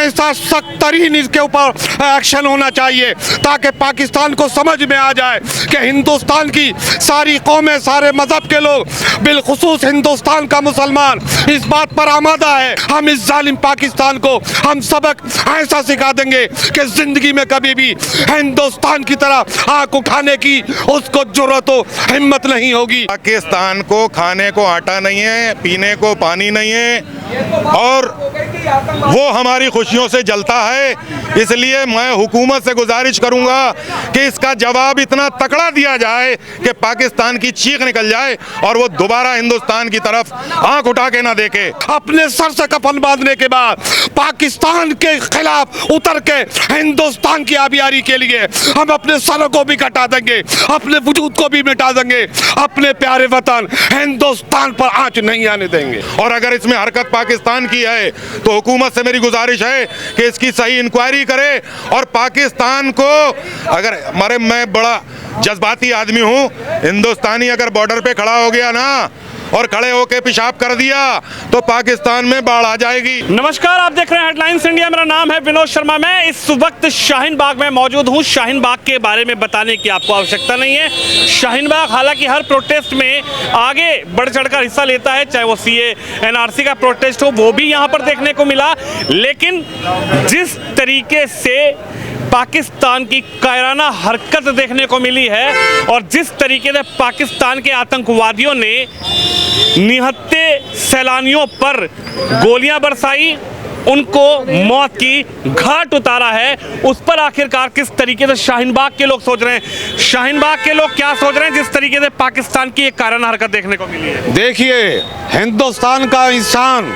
ऐसा सख्त तरीन इसके ऊपर एक्शन होना चाहिए ताकि पाकिस्तान को समझ में आ जाए कि हिंदुस्तान की सारी कौमें, सारे मजहब के लोग, बिलखुसूस हिंदुस्तान का मुसलमान इस बात पर आमादा है। हम इस जालिम पाकिस्तान को हम सबक ऐसा सिखा देंगे कि जिंदगी में कभी भी हिंदुस्तान की तरफ आंख उठाने की उसको जुर्रत हो हिम्मत नहीं होगी। पाकिस्तान को खाने को आटा नहीं है, पीने को पानी नहीं है और वो हमारी खुशियों से जलता है। इसलिए मैं हुकूमत से गुजारिश करूंगा कि इसका जवाब इतना तकड़ा दिया जाए कि पाकिस्तान की चीख निकल जाए और वो दोबारा हिंदुस्तान की तरफ आंख उठा के ना देखे। अपने सर से कफन बांधने के बाद पाकिस्तान के खिलाफ उतर के हिंदुस्तान की आबियारी के लिए हम अपने सरों को भी कटा देंगे, अपने वजूद को भी मिटा देंगे, अपने प्यारे वतन हिंदुस्तान पर आंच नहीं आने देंगे। और अगर इसमें हरकत पाकिस्तान की है तो हुकूमत से मेरी गुजारिश है कि इसकी सही इंक्वायरी करे और पाकिस्तान को, अगर मैं बड़ा जज्बाती आदमी हूँ, हिंदुस्तानी अगर बॉर्डर पे खड़ा हो गया ना और खड़े होके पेशाब कर दिया तो पाकिस्तान में बाढ़ आ जाएगी। नमस्कार, आप देख रहे हैं हेडलाइंस इंडिया। मेरा नाम है विनोद शर्मा। मैं इस वक्त शाहीन बाग में मौजूद हूं। शाहीन बाग के बारे में बताने की आपको आवश्यकता नहीं है। शाहीन बाग हालांकि हर प्रोटेस्ट में आगे बढ़ चढ़कर हिस्सा लेता है, चाहे वो सीए एनआरसी का प्रोटेस्ट हो, वो भी यहां पर देखने को मिला। लेकिन जिस तरीके से पाकिस्तान की कायराना हरकत देखने को मिली है और जिस तरीके से पाकिस्तान के आतंकवादियों ने निहत्थे सैलानियों पर गोलियां बरसाई, उनको मौत की घाट उतारा है, उस पर आखिरकार किस तरीके से शाहीन बाग के लोग सोच रहे हैं, शाहीन बाग के लोग क्या सोच रहे हैं जिस तरीके से पाकिस्तान की एक कायराना हरकत देखने को मिली है। देखिए, हिंदुस्तान का इंसान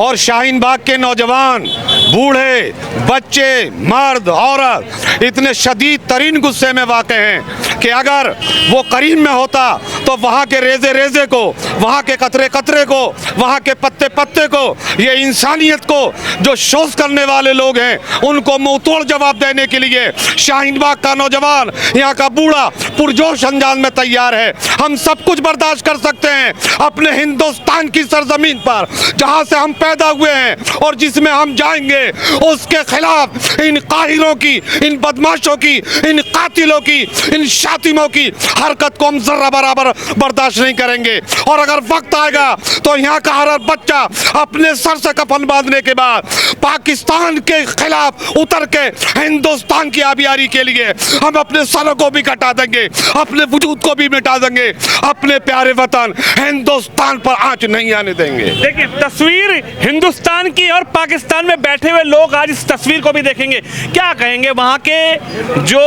और शाहीन बाग के नौजवान, बूढ़े, बच्चे, मर्द, औरत इतने शदीद तरीन गुस्से में वाक़ हैं कि अगर वो करीम में होता तो वहाँ के रेजे रेजे को, वहाँ के कतरे कतरे को, वहाँ के पत्ते पत्ते को, ये इंसानियत को जो शोष करने वाले लोग हैं उनको मुंह तोड़ जवाब देने के लिए शाहीन बाग का नौजवान, यहाँ का बूढ़ा पुरजोश अंजाम में तैयार है। हम सब कुछ बर्दाश्त कर सकते हैं अपने हिंदुस्तान की सरजमीन पर, जहाँ से हम पैदा हुए हैं और जिसमें हम जाएंगे। उसके खिलाफ इन काहिरों की, इन बदमाशों की, इन कातिलों की, इन शातिमों की हरकत को हम जर्रा बराबर बर्दाश्त नहीं करेंगे। और अगर वक्त आएगा तो यहाँ का हर बच्चा अपने सर से कफन बांधने के बाद पाकिस्तान के खिलाफ उतर के हिंदुस्तान की आबियारी के लिए हम अपने सरों को भी कटा देंगे, अपने वजूद को भी मिटा देंगे, अपने प्यारे वतन हिंदुस्तान पर आंच नहीं आने देंगे। देखिए, तस्वीर हिंदुस्तान की और पाकिस्तान में बैठे हुए लोग आज इस तस्वीर को भी देखेंगे, क्या कहेंगे। वहां के जो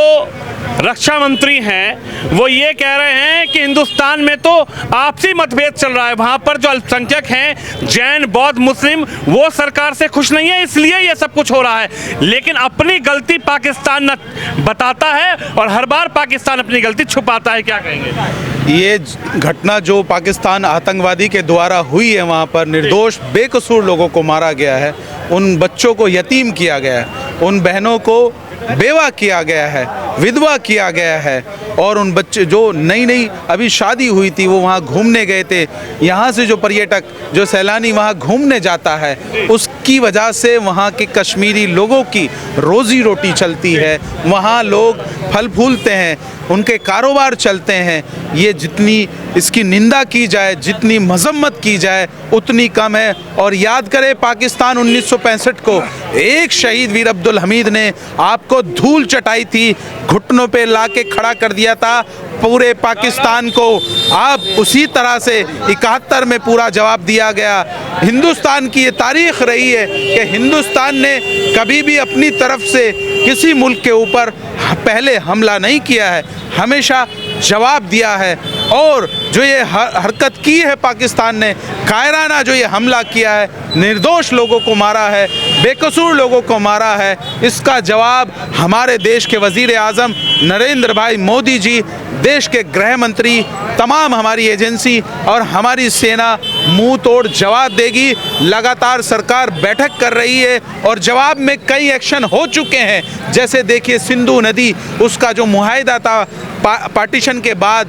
रक्षा मंत्री हैं वो ये कह रहे हैं कि हिंदुस्तान में तो आपसी मतभेद चल रहा है, वहां पर जो अल्पसंख्यक हैं, जैन, बौद्ध, मुस्लिम, वो सरकार से खुश नहीं है, इसलिए ये सब कुछ हो रहा है। लेकिन अपनी गलती पाकिस्तान न बताता है और हर बार पाकिस्तान अपनी गलती छुपाता है। क्या कहेंगे। ये घटना जो पाकिस्तान आतंकवादी के द्वारा हुई है, वहाँ पर निर्दोष बेकसूर लोगों को मारा गया है, उन बच्चों को यतीम किया गया है, उन बहनों को बेवा किया गया है, विधवा किया गया है और उन बच्चे जो नई नई अभी शादी हुई थी वो वहाँ घूमने गए थे। यहाँ से जो पर्यटक, जो सैलानी वहाँ घूमने जाता है, उसकी वजह से वहाँ के कश्मीरी लोगों की रोज़ी रोटी चलती है, वहाँ लोग फल फूलते हैं, उनके कारोबार चलते हैं। ये जितनी इसकी निंदा की जाए, जितनी मजम्मत की जाए उतनी कम है। और याद करें पाकिस्तान 1965 को एक शहीद वीर अब्दुल हमीद ने आपको धूल चटाई थी, घुटनों पे लाके खड़ा कर दिया था पूरे पाकिस्तान को। अब उसी तरह से 71 में पूरा जवाब दिया गया। हिंदुस्तान की ये तारीख रही है कि हिंदुस्तान ने कभी भी अपनी तरफ से किसी मुल्क के ऊपर पहले हमला नहीं किया है, हमेशा जवाब दिया है। और जो ये हरकत की है पाकिस्तान ने, कायराना जो ये हमला किया है, निर्दोष लोगों को मारा है, बेकसूर लोगों को मारा है, इसका जवाब हमारे देश के वज़ीर आज़म नरेंद्र भाई मोदी जी, देश के गृह मंत्री, तमाम हमारी एजेंसी और हमारी सेना मुंह तोड़ जवाब देगी। लगातार सरकार बैठक कर रही है और जवाब में कई एक्शन हो चुके हैं। जैसे देखिए, सिंधु नदी, उसका जो मुआहिदा था पार्टीशन के बाद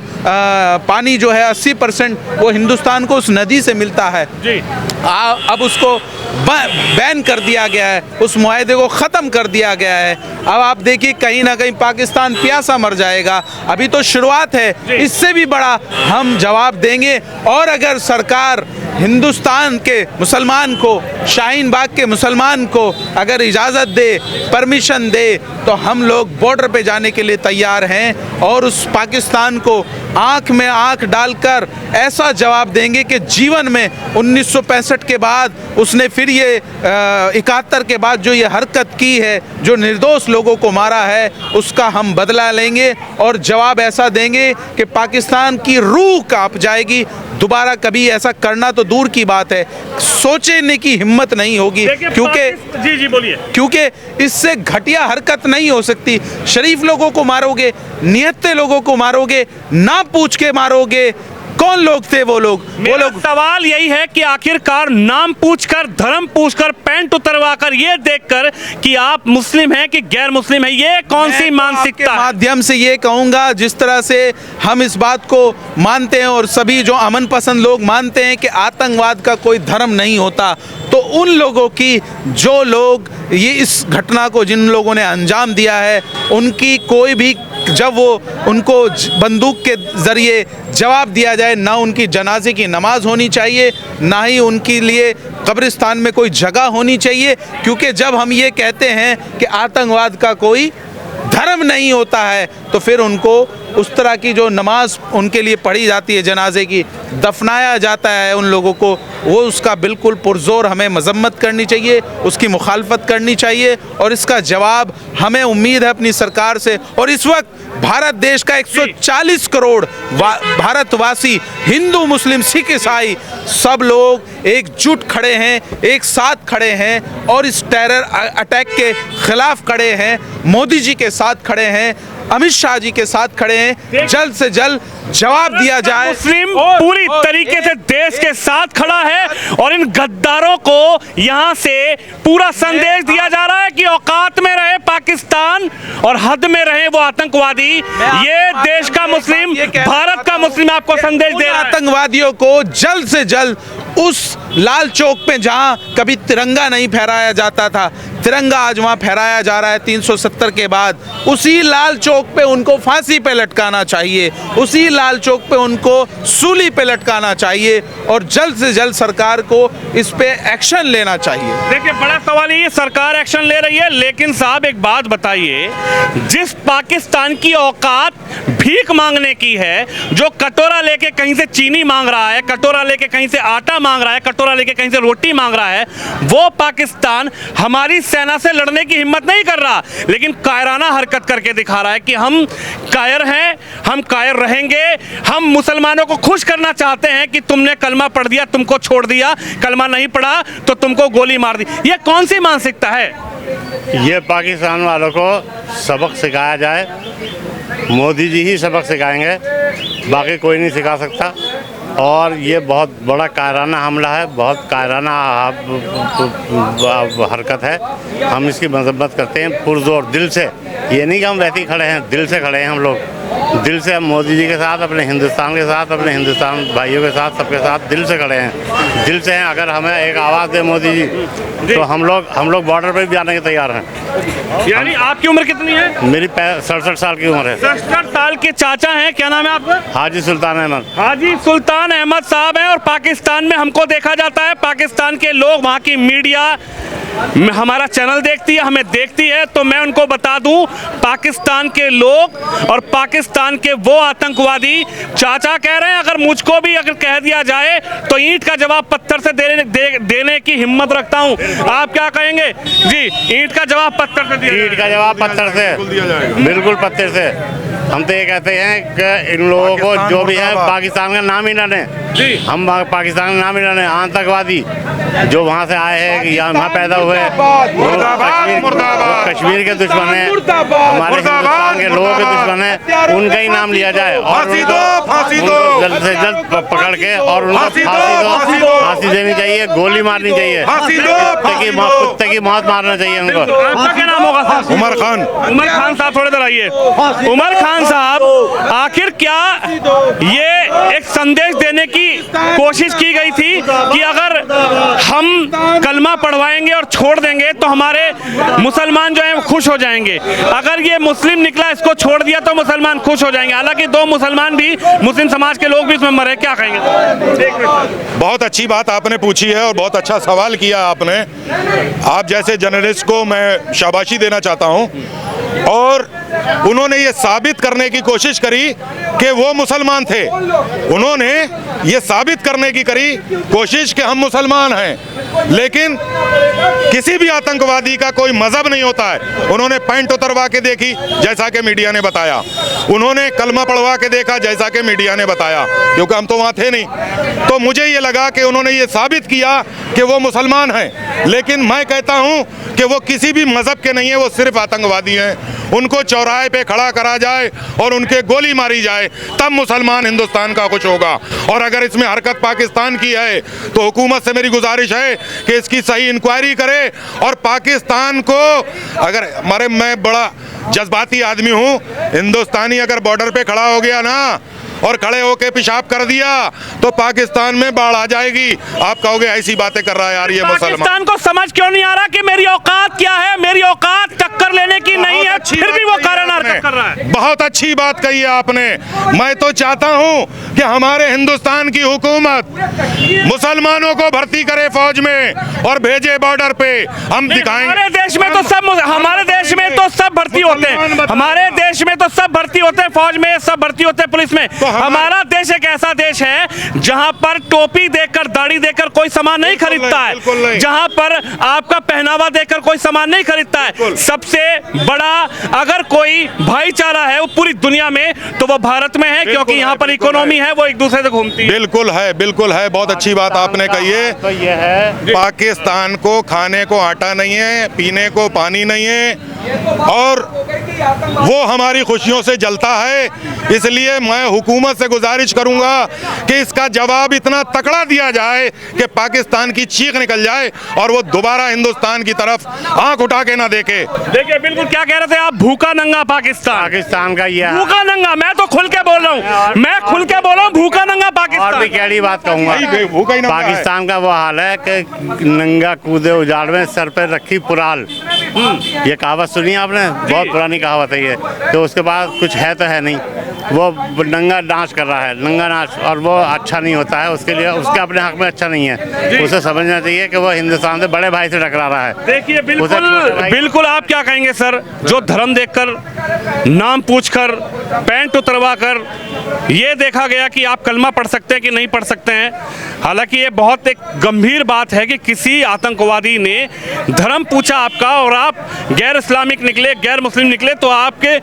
पानी जो है 80% वो हिंदुस्तान को उस नदी से मिलता है जी। अब उसको बैन कर दिया गया है, उस मुआहदे को ख़त्म कर दिया गया है। अब आप देखिए कहीं ना कहीं पाकिस्तान प्यासा मर जाएगा। अभी तो शुरुआत है, इससे भी बड़ा हम जवाब देंगे। और अगर सरकार हिंदुस्तान के मुसलमान को, शाहीन बाग के मुसलमान को अगर इजाज़त दे, परमिशन दे, तो हम लोग बॉर्डर पे जाने के लिए तैयार हैं और उस पाकिस्तान को आंख में आंख डालकर ऐसा जवाब देंगे कि जीवन में 1965 के बाद उसने फिर ये 71 के बाद जो ये हरकत की है, जो निर्दोष लोगों को मारा है, उसका हम बदला लेंगे और जवाब ऐसा देंगे कि पाकिस्तान की रूह कांप जाएगी। दोबारा कभी ऐसा करना तो दूर की बात है, सोचने की हिम्मत नहीं होगी, क्योंकि जी बोलिए, क्योंकि इससे घटिया हरकत नहीं हो सकती। शरीफ लोगों को मारोगे, निहत्ते लोगों को मारोगे, ना पूछ के मारोगे। कौन लोग थे वो लोग? सवाल यही है कि आखिरकार नाम पूछकर, धर्म पूछकर, पैंट उतरवाकर, ये देखकर कि आप मुस्लिम हैं कि गैर मुस्लिम हैं, ये कौन सी मानसिकता है? माध्यम से ये कहूंगा, जिस तरह से हम इस बात को मानते हैं और सभी जो अमन पसंद लोग मानते हैं कि आतंकवाद का कोई धर्म नहीं होता, तो उन लोगों की, जो लोग ये इस घटना को जिन लोगों ने अंजाम दिया है, उनकी कोई भी, जब वो उनको बंदूक के ज़रिए जवाब दिया जाए, ना उनकी जनाजे की नमाज होनी चाहिए, ना ही उनके लिए कब्रिस्तान में कोई जगह होनी चाहिए। क्योंकि जब हम ये कहते हैं कि आतंकवाद का कोई धर्म नहीं होता है, तो फिर उनको उस तरह की जो नमाज उनके लिए पढ़ी जाती है, जनाजे की, दफनाया जाता है उन लोगों को, वो उसका बिल्कुल पुरजोर हमें मजम्मत करनी चाहिए, उसकी मुखालफत करनी चाहिए। और इसका जवाब हमें उम्मीद है अपनी सरकार से। और इस वक्त भारत देश का 140 करोड़ भारतवासी, हिंदू, मुस्लिम, सिख, ईसाई, सब लोग एकजुट खड़े हैं, एक साथ खड़े हैं और इस टेरर अटैक के खिलाफ खड़े हैं, मोदी जी के साथ खड़े हैं, अमित शाह जी के साथ खड़े हैं। जल्द से जल्द जवाब दिया जाए। मुस्लिम पूरी तरीके से देश के साथ खड़ा है और इन गद्दारों को यहां से पूरा संदेश दिया जा रहा है कि औकात में रहे पाकिस्तान और हद में रहे वो आतंकवादी। ये देश का मुस्लिम, भारत का मुस्लिम आपको संदेश दे रहा है। आतंकवादियों को जल्द से जल्द उस लाल चौक पे जहां कभी तिरंगा नहीं फहराया जाता था, तिरंगा आज वहां फहराया जा रहा है 370 के बाद, उसी लाल चौक पे उनको फांसी पे लटकाना चाहिए, उसी लाल चौक पे उनको सूली पे लटकाना चाहिए और जल्द से जल्द सरकार को इस पे एक्शन लेना चाहिए। देखिए, बड़ा सवाल ये, सरकार एक्शन ले रही है, लेकिन साहब एक बात बताइए, जिस पाकिस्तान की औकात भीख मांगने की है, जो कटोरा लेके कहीं से चीनी मांग रहा है, कटोरा लेके कहीं से आटा मांग रहा है, कटोरा लेके कहीं से रोटी मांग रहा है, वो पाकिस्तान हमारी सेना से लड़ने की हिम्मत नहीं कर रहा, लेकिन कायराना हरकत करके दिखा रहा है कि हम कायर हैं, हम कायर रहेंगे, हम मुसलमानों को खुश करना चाहते हैं कि तुमने कलमा पढ़ दिया, तुमको छोड़ दिया, कलमा नहीं पढ़ा तो तुमको गोली मार दी। ये कौन सी मानसिकता है? ये पाकिस्तान वालों को सबक सिखाया जाए, मोदी जी ही सबक सिखाएंगे, बाकी कोई नहीं सिखा सकता। और ये बहुत बड़ा कायराना हमला है, बहुत कायराना हरकत है, हम इसकी मजम्मत करते हैं पुरजोर दिल से। ये नहीं कि हम वैसे ही खड़े हैं, दिल से खड़े हैं हम लोग, दिल से। हम मोदी जी के साथ, अपने हिंदुस्तान के साथ, अपने हिंदुस्तान भाइयों के साथ, सबके साथ दिल से खड़े हैं, दिल से हैं। अगर हमें एक आवाज़ दे मोदी जी तो हम लोग बॉर्डर पर भी जाने के तैयार हैं। यानी आपकी उम्र कितनी है? मेरी 67 साल की उम्र है। 67 साल के चाचा हैं, क्या नाम है आपका? हाजी सुल्तान अहमद। हाजी सुल्तान अहमद साहब हैं। और पाकिस्तान में हमको देखा जाता है, पाकिस्तान के लोग, वहाँ की मीडिया हमारा चैनल देखती है, हमें देखती है, तो मैं उनको बता दूं, पाकिस्तान के लोग और पाकिस्तान के वो आतंकवादी, चाचा कह रहे हैं अगर मुझको भी अगर कह दिया जाए तो ईंट का जवाब पत्थर से देने की हिम्मत रखता हूं। आप क्या कहेंगे जी? ईंट का जवाब पत्थर से दिया, ईंट का जवाब पत्थर से, बिल्कुल पत्थर से। हम तो ये कहते हैं कि इन लोगों को जो भी है पाकिस्तान का नाम ही ना लें, हम पाकिस्तान का नाम ही ना लें। आतंकवादी जो वहाँ से आए हैं, यहाँ पैदा हुए वो कश्मीर के दुश्मन है, हमारे हिंदुस्तान के लोगों के दुश्मन है, उनका ही नाम लिया जाए और उनको जल्द से जल्द पकड़ के और उनको फांसी देनी चाहिए, गोली मारनी चाहिए, कुत्ते की मौत मारना चाहिए उनको। आपका क्या नाम होगा साहब? उमर खान। उमर खान साहब थोड़े देर आइए। उमर खान साहब, आखिर क्या ये एक संदेश देने की कोशिश की गई थी कि अगर हम कलमा पढ़वाएंगे और छोड़ देंगे तो हमारे मुसलमान जो हैं खुश हो जाएंगे, अगर ये मुस्लिम निकला इसको छोड़ दिया तो मुसलमान खुश हो जाएंगे। हालांकि 2 मुसलमान भी, मुस्लिम समाज के लोग भी इसमें मरे, क्या कहेंगे? बहुत अच्छी बात आपने पूछी है और बहुत अच्छा सवाल किया आपने। आप जैसे जर्नलिस्ट को मैं शाबाशी देना चाहता हूं, और उन्होंने ये साबित करने की कोशिश करी कि वो मुसलमान थे, उन्होंने ये साबित करने की करी कोशिश कि हम मुसलमान हैं, लेकिन किसी भी आतंकवादी का कोई मजहब नहीं होता है। उन्होंने पैंट उतरवा के देखी जैसा कि मीडिया ने बताया, उन्होंने कलमा पढ़वा के देखा जैसा कि मीडिया ने बताया, क्योंकि हम तो वहाँ थे नहीं। तो मुझे ये लगा कि उन्होंने ये साबित किया कि वो मुसलमान हैं, लेकिन मैं कहता हूँ कि वो किसी भी मजहब के नहीं है, वो सिर्फ आतंकवादी हैं। उनको चौराहे पे खड़ा करा जाए और उनके गोली मारी जाए, तब मुसलमान हिंदुस्तान का कुछ होगा। और अगर इसमें हरकत पाकिस्तान की है तो हुकूमत से मेरी गुजारिश है कि इसकी सही इंक्वायरी करे और पाकिस्तान को, अगर मैं बड़ा जज्बाती आदमी हूँ, हिंदुस्तानी अगर बॉर्डर पे खड़ा हो गया ना और खड़े होके पेशाब कर दिया तो पाकिस्तान में बाढ़ आ जाएगी। आप कहोगे ऐसी बातें कर रहा है यार ये मुसलमान। पाकिस्तान को समझ क्यों नहीं आ रहा कि मेरी औकात क्या है? मेरी औकात टक्कर लेने की नहीं है, फिर भी वो कारण हरकत कर रहा है। बहुत अच्छी बात कही है आपने। मैं तो चाहता हूं कि हमारे हिंदुस्तान की हुकूमत मुसलमानों को भर्ती करे फौज में और भेजे बॉर्डर पे। हम दिखाएंगे हमारे देश में तो सब, हमारे देश में तो सब भर्ती होते हैं, हमारे देश में तो सब भर्ती होते हैं, फौज में सब भर्ती होते हैं, पुलिस में। हमारा देश एक ऐसा देश है जहां पर टोपी देकर, दाढ़ी देकर कोई सामान नहीं खरीदता है, जहां पर आपका पहनावा देकर कोई सामान नहीं खरीदता है। सबसे बड़ा अगर कोई भाईचारा है वो पूरी दुनिया में तो वो भारत में है, क्योंकि यहाँ पर इकोनॉमी है, वो एक दूसरे से घूमती है। बिल्कुल है, बिल्कुल है, बहुत अच्छी बात आपने कही है। तो ये है, पाकिस्तान को खाने को आटा नहीं है, पीने को पानी नहीं है, और वो हमारी खुशियों से जलता है। इसलिए मैं हुकूमत से गुजारिश करूंगा कि इसका जवाब इतना तकड़ा दिया जाए कि पाकिस्तान की चीख निकल जाए और वो दोबारा हिंदुस्तान की तरफ आंख उठा के ना देखे। देखिए बिल्कुल क्या कह रहे थे आप, भूखा नंगा पाकिस्तान का ये भूखा नंगा, मैं तो खुल के बोल रहा हूँ, मैं खुल के बोल रहा हूँ, भूखा नंगा पाकिस्तान। और भी कैडी बात कहूँगा, पाकिस्तान का वो हाल है कि नंगा कूदे उजाड़ में सर पर रखी पुराल। ये कहावत सुनी आपने, बहुत पुरानी कहावत है ये। तो उसके बाद कुछ है तो है नहीं, वो नंगा नाच कर रहा है, नंगा नाच, और वो अच्छा नहीं होता है, उसके लिए उसके अपने हक में अच्छा नहीं है। उसे समझना चाहिए कि वो हिंदुस्तान से बड़े भाई से टकरा रहा है। देखिए बिल्कुल आप क्या कहेंगे सर, जो धर्म देखकर, नाम पूछकर, पैंट उतरवा कर ये देखा गया कि आप कलमा पढ़ सकते हैं कि नहीं पढ़ सकते हैं। हालांकि ये बहुत एक गंभीर बात है कि किसी आतंकवादी ने धर्म पूछा आपका और आप गैर इस्लामिक निकले, गैर मुस्लिम निकले, तो आपके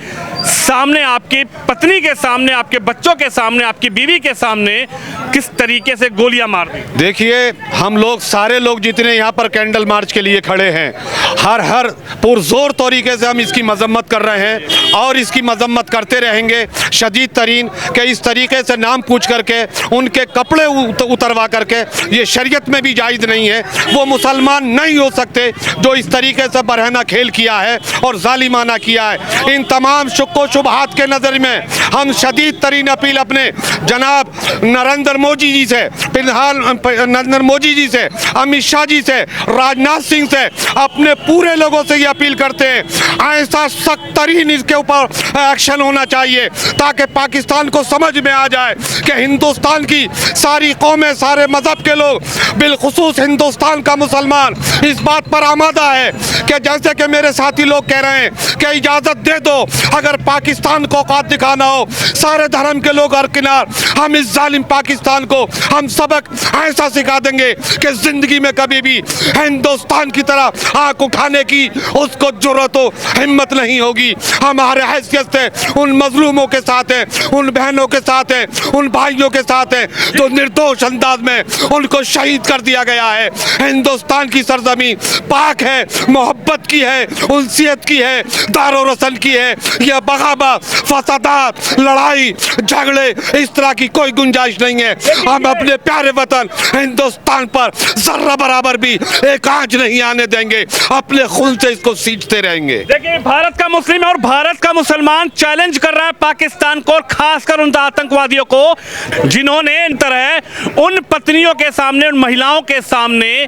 सामने, आपकी पत्नी के सामने, आपके बच्चों के सामने, आपकी बीवी के सामने किस तरीके से गोलियां मार दी। देखिए हम लोग सारे लोग जितने यहाँ पर कैंडल मार्च के लिए खड़े हैं, हर पुरजोर तरीके से हम इसकी मजम्मत कर रहे हैं और इसकी मजम्मत करते रहेंगे शदीद तरीन कि इस तरीके से नाम पूछ करके उनके कपड़े उतरवा करके, ये शरीयत में भी जायज़ नहीं है। वो मुसलमान नहीं हो सकते जो इस तरीके से बरहना खेल किया है और जालिमाना किया है। इन तमाम शुक्को शुबहात के नज़र में हम शदीद तरीन अपील अपने जनाब नरेंद्र मोदी जी से, फिलहाल नरेंद्र मोदी जी से, अमित शाह जी से, राजनाथ सिंह से, अपने पूरे लोगों से ये अपील करते हैं, ऐसा सख्त तरीन इसके ऊपर एक्शन होना चाहिए ताकि पाकिस्तान को समझ में आ जाए कि हिंदुस्तान की सारी कौमें, सारे मज़हब के लोग, बिलखुसूस हिंदुस्तान का मुसलमान इस बात पर आमादा है कि जैसे कि मेरे साथी लोग कह रहे हैं कि इजाज़त दे दो, अगर पाकिस्तान को औकात दिखाना हो सारे धर्म के लोग हरकिनार, हम इस जालिम पाकिस्तान को हम सबक ऐसा सिखा देंगे कि जिंदगी में कभी भी हिंदुस्तान की तरह आंख उठाने की उसको जरूरत हो हिम्मत नहीं होगी। हमारे हैसियत से उन मजलूमों के साथ हैं, उन बहनों के साथ हैं, उन भाइयों के साथ हैं जो निर्दोष अंदाज में उनको शहीद कर दिया गया है। हिंदुस्तान की सरजमी पाक है, मोहब्बत की है, उनसियत की है, दारो रसन की है। यह बगावत, फसादात, लड़ाई झगड़े इस तरह की कोई गुंजाइश नहीं है। हम अपने प्यारे वतन हिंदुस्तान पर जर्रा बराबर भी एक आंच नहीं आने देंगे, अपने खून से इसको सींचते रहेंगे। देखिए, भारत का मुस्लिम और भारत का मुसलमान चैलेंज कर रहा है पाकिस्तान को, और खासकर उन आतंकवादियों को जिन्होंने इन तरह उन पत्नियों के सामने, उन महिलाओं के सामने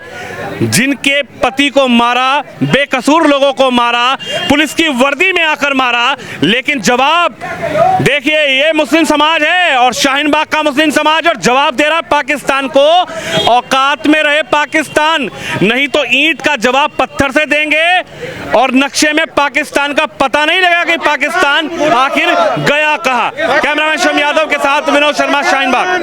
जिनके पति को मारा, बेकसूर लोगों को मारा, पुलिस की वर्दी में आकर मारा। लेकिन जवाब देखिए, ये मुस्लिम समाज है और शाहीन बाग का मुस्लिम समाज, और जवाब दे रहा पाकिस्तान को। औकात में रहे पाकिस्तान, नहीं तो ईंट का जवाब पत्थर से देंगे और नक्शे में पाकिस्तान का पता नहीं लगा कि पाकिस्तान आखिर गया कहाँ। कैमरामैन शम यादव के साथ विनोद शर्मा, शाहीन बाग।